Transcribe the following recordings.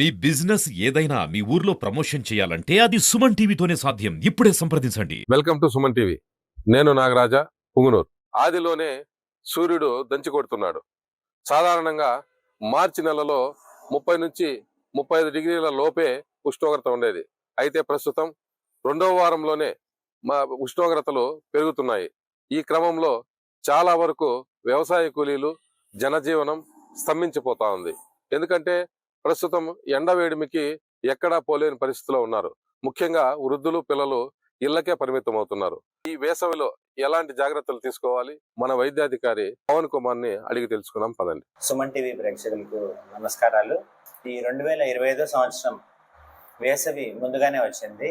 మీ business ఏదైనా మీ ఊర్లో promotion చేయాలంటే అది సుమన్ టీవీతోనే సాధ్యం. ఇప్పుడే సంప్రదించండి. Welcome to Suman TV. నేను నాగరాజా, పుంగునూరు. ఆదిలోనే సూర్యుడు దంచి కొడుతున్నాడు. సాధారణంగా మార్చి నెలలో 30 నుంచి 35 డిగ్రీల లోపే ఉష్ణోగ్రత ఉండేది. అయితే ప్రస్తుతం రెండవ వారంలోనే ఉష్ణోగ్రతలు పెరుగుతున్నాయి. ఈ క్రమంలో చాలా వరకు వ్యవసాయ కూలీలు జనజీవనం స్తంభించిపోతా ఉంది. ఎందుకంటే ప్రస్తుతం ఎండ వేడిమికి ఎక్కడా పోలేని పరిస్థితిలో ఉన్నారు. ముఖ్యంగా వృద్ధులు, పిల్లలు ఇళ్లకే పరిమితం అవుతున్నారు. ఈ వేసవిలో ఎలాంటి జాగ్రత్తలు తీసుకోవాలి, మన వైద్యాధికారి పవన్ కుమార్ ని అడిగి తెలుసుకుందాం పదండి. సుమన్ టీవీ ప్రేక్షకులకు నమస్కారాలు. ఈ 2025 సంవత్సరం వేసవి ముందుగానే వచ్చింది.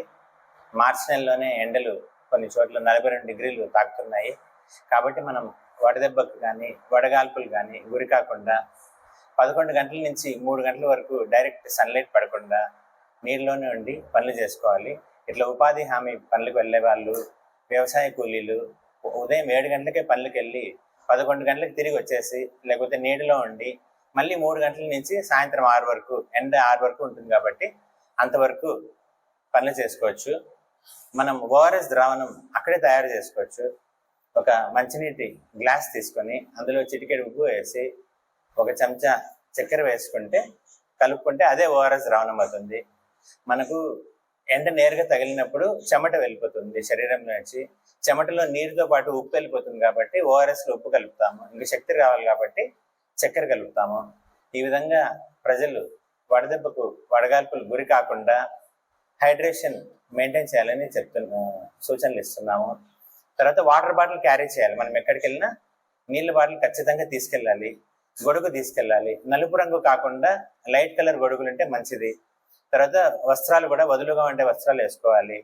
మార్చి నెలలోనే ఎండలు కొన్ని చోట్ల 42 డిగ్రీలు తాకుతున్నాయి. కాబట్టి మనం వడదెబ్బకు కానీ వడగాల్పులు కానీ గురి కాకుండా 11 గంటల నుంచి 3 గంటల వరకు డైరెక్ట్ సన్లైట్ పడకుండా నీళ్ళలోనే ఉండి పనులు చేసుకోవాలి. ఇట్లా ఉపాధి హామీ పనులకు వెళ్ళే వాళ్ళు, వ్యవసాయ కూలీలు ఉదయం 7 గంటలకే పనులకు వెళ్ళి 11 గంటలకు తిరిగి వచ్చేసి లేకపోతే నీటిలో ఉండి మళ్ళీ 3 గంటల నుంచి సాయంత్రం 6 వరకు, ఎండ 6 వరకు ఉంటుంది కాబట్టి అంతవరకు పనులు చేసుకోవచ్చు. మనం ఓఆర్ఎస్ ద్రావణం అక్కడే తయారు చేసుకోవచ్చు. ఒక మంచినీటి గ్లాస్ తీసుకొని అందులో చిటికెడు ఉప్పు వేసి 1 చెంచా చక్కెర వేసుకుంటే కలుపుకుంటే అదే ఓఆర్ఎస్ ద్రావణం అవుతుంది. మనకు ఎండ నేరుగా తగిలినప్పుడు చెమట వెళ్ళిపోతుంది శరీరం నుంచి. చెమటలో నీరుతో పాటు ఉప్పు వెళ్ళిపోతుంది కాబట్టి ఓఆర్ఎస్లో ఉప్పు కలుపుతాము. ఇంకా శక్తి రావాలి కాబట్టి చక్కెర కలుపుతాము. ఈ విధంగా ప్రజలు వడదెబ్బకు వడగాల్పులు గురి కాకుండా హైడ్రేషన్ మెయింటైన్ చేయాలని సూచనలు ఇస్తున్నాము. తర్వాత వాటర్ బాటిల్ క్యారీ చేయాలి. మనం ఎక్కడికి వెళ్ళినా నీళ్ళ బాటిల్ ఖచ్చితంగా తీసుకెళ్ళాలి. గొడుగు తీసుకెళ్ళాలి. నలుపు రంగు కాకుండా లైట్ కలర్ గొడుగులు ఉంటే మంచిది. తర్వాత వస్త్రాలు కూడా వదులుగా ఉండే వస్త్రాలు వేసుకోవాలి.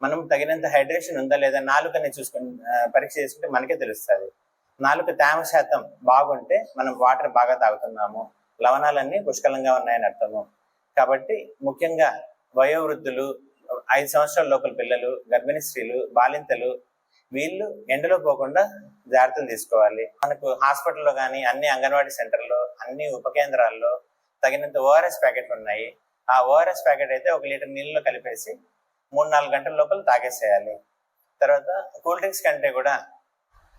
మనం తగినంత హైడ్రేషన్ ఉందా లేదా నాలుకని చూసుకుని పరీక్ష చేసుకుంటే మనకే తెలుస్తుంది. నాలుక తేమ శాతం బాగుంటే మనం వాటర్ బాగా తాగుతున్నాము, లవణాలన్నీ పుష్కలంగా ఉన్నాయని అర్థము. కాబట్టి ముఖ్యంగా వయోవృద్ధులు, 5 సంవత్సరాల లోపల పిల్లలు, గర్భిణీ స్త్రీలు, బాలింతలు వీళ్ళు ఎండలో పోకుండా జాగ్రత్తలు తీసుకోవాలి. మనకు హాస్పిటల్లో కానీ అన్ని అంగన్వాడీ సెంటర్లో, అన్ని ఉప కేంద్రాల్లో తగినంత ఓఆర్ఎస్ ప్యాకెట్లు ఉన్నాయి. ఆ ఓఆర్ఎస్ ప్యాకెట్ అయితే 1 లీటర్ నీళ్ళలో కలిపేసి 3-4 గంటల లోపల తాగేసేయాలి. తర్వాత కూల్ డ్రింక్స్ కంటే కూడా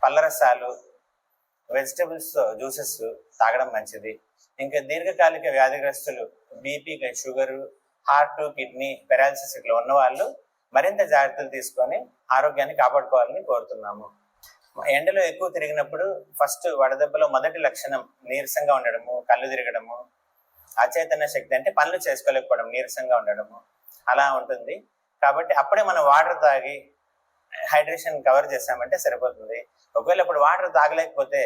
పళ్ళరసాలు, వెజిటబుల్స్ జ్యూసెస్ తాగడం మంచిది. ఇంకా దీర్ఘకాలిక వ్యాధిగ్రస్తులు, BP, sugar, heart, kidney, paralysis ఇట్లా ఉన్న వాళ్ళు మరింత జాగ్రత్తలు తీసుకొని ఆరోగ్యాన్ని కాపాడుకోవాలని కోరుతున్నాము. ఎండలో ఎక్కువ తిరిగినప్పుడు ఫస్ట్ వడదెబ్బలో మొదటి లక్షణం నీరసంగా ఉండడము, కళ్ళు తిరగడము, అచేతన శక్తి అంటే పనులు చేసుకోలేకపోవడం, నీరసంగా ఉండడము అలా ఉంటుంది. కాబట్టి అప్పుడే మనం వాటర్ తాగి హైడ్రేషన్ కవర్ చేసామంటే సరిపోతుంది. ఒకవేళ ఇప్పుడు వాటర్ తాగలేకపోతే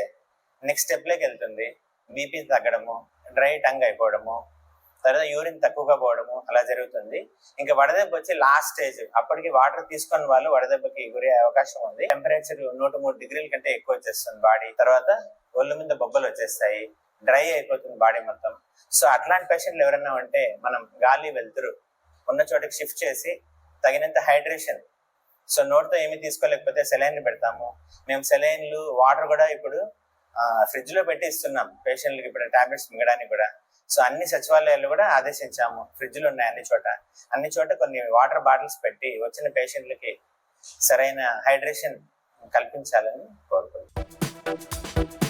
నెక్స్ట్ స్టెప్లోకి వెళ్తుంది. బీపీ తగ్గడము, డ్రై టంగ్ అయిపోవడము, తర్వాత యూరిన్ తక్కువగా పోవడము అలా జరుగుతుంది. ఇంకా వడదెబ్బ వచ్చి లాస్ట్ స్టేజ్. అప్పటికి వాటర్ తీసుకుని వాళ్ళు వడదెబ్బకి గురే అవకాశం ఉంది. టెంపరేచర్ 103 డిగ్రీల కంటే ఎక్కువ వచ్చేస్తుంది బాడీ. తర్వాత ఒళ్ళు మీద బొబ్బలు వచ్చేస్తాయి, డ్రై అయిపోతుంది బాడీ మొత్తం. సో అట్లాంటి పేషెంట్లు ఎవరైనా ఉంటే మనం గాలి వెలుతురు ఉన్న చోటకి షిఫ్ట్ చేసి తగినంత హైడ్రేషన్, సో నోట్తో ఏమీ తీసుకోలేకపోతే సెలైన్లు పెడతాము. మేము సెలైన్లు, వాటర్ కూడా ఇప్పుడు ఫ్రిడ్జ్ లో పెట్టి ఇస్తున్నాం పేషెంట్లకి, ఇప్పుడు టాబ్లెట్స్ మింగడానికి కూడా. సో అన్ని సచివాలయాలు కూడా ఆదేశించాము, ఫ్రిడ్జ్లు ఉన్నాయి అన్ని చోట కొన్ని వాటర్ బాటిల్స్ పెట్టి వచ్చిన పేషెంట్లకి సరైన హైడ్రేషన్ కల్పించాలని కోరుకుంటున్నాం.